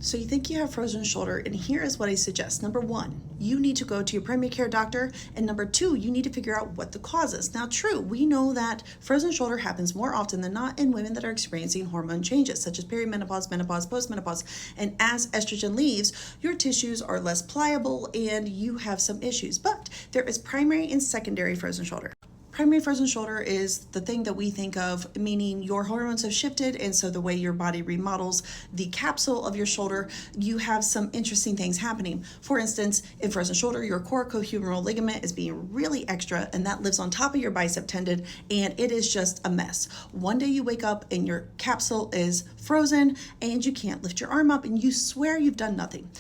So you think you have frozen shoulder, and here is what I suggest. Number one, you need to go to your primary care doctor, and number two, you need to figure out what the cause is. Now, true, we know that frozen shoulder happens more often than not in women that are experiencing hormone changes, such as perimenopause, menopause, postmenopause, and as estrogen leaves, your tissues are less pliable and you have some issues. But there is primary and secondary frozen shoulder. Primary frozen shoulder is the thing that we think of, meaning your hormones have shifted, and so the way your body remodels the capsule of your shoulder, you have some interesting things happening. For instance, in frozen shoulder, your coracohumeral ligament is being really extra, and that lives on top of your bicep tendon, and it is just a mess. One day you wake up and your capsule is frozen, and you can't lift your arm up, and you swear you've done nothing.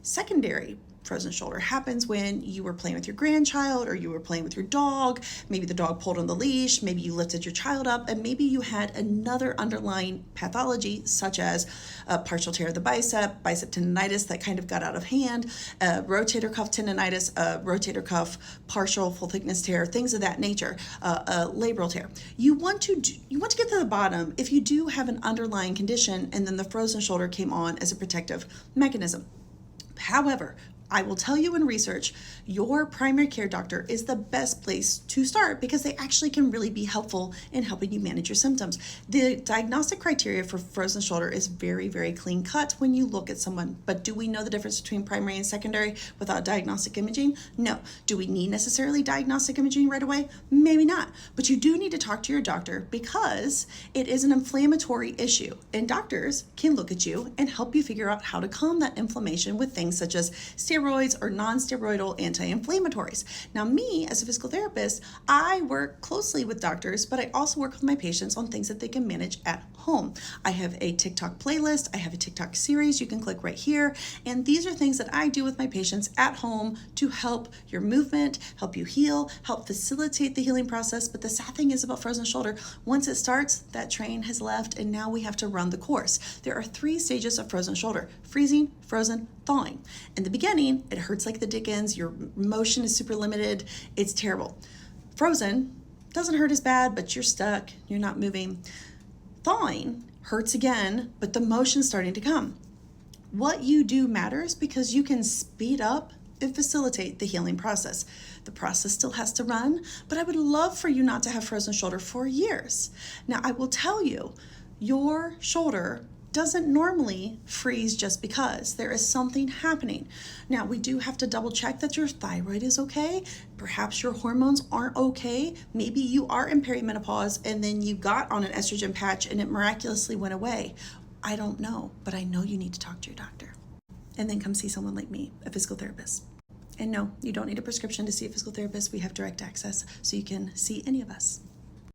Secondary frozen shoulder happens when you were playing with your grandchild or you were playing with your dog. Maybe the dog pulled on the leash, maybe you lifted your child up, and maybe you had another underlying pathology such as a partial tear of the bicep tendonitis that kind of got out of hand, rotator cuff tendonitis, rotator cuff partial full thickness tear, things of that nature, a labral tear. You want to get to the bottom if you do have an underlying condition, and then the frozen shoulder came on as a protective mechanism. However, I will tell you in research, your primary care doctor is the best place to start because they actually can really be helpful in helping you manage your symptoms. The diagnostic criteria for frozen shoulder is very, very clean cut when you look at someone. But do we know the difference between primary and secondary without diagnostic imaging? No. Do we need necessarily diagnostic imaging right away? Maybe not. But you do need to talk to your doctor because it is an inflammatory issue. And doctors can look at you and help you figure out how to calm that inflammation with things such as steroids or non-steroidal anti-inflammatories. Now, me as a physical therapist, I work closely with doctors, but I also work with my patients on things that they can manage at home. I have a TikTok playlist, I have a TikTok series you can click right here, and these are things that I do with my patients at home to help your movement, help you heal, help facilitate the healing process. But the sad thing is about frozen shoulder, once it starts, that train has left, and now we have to run the course. There are 3 stages of frozen shoulder: freezing, frozen, thawing. In the beginning, it hurts like the dickens, your motion is super limited, it's terrible. Frozen doesn't hurt as bad, but you're stuck, you're not moving. Thawing hurts again, but the motion's starting to come. What you do matters because you can speed up and facilitate the healing process. The process still has to run, but I would love for you not to have frozen shoulder for years. Now, I will tell you, your shoulder doesn't normally freeze just because there is something happening. Now, we do have to double check that your thyroid is okay. Perhaps your hormones aren't okay. Maybe you are in perimenopause and then you got on an estrogen patch and it miraculously went away. I don't know, but I know you need to talk to your doctor. And then come see someone like me, a physical therapist. And no, you don't need a prescription to see a physical therapist. We have direct access, so you can see any of us.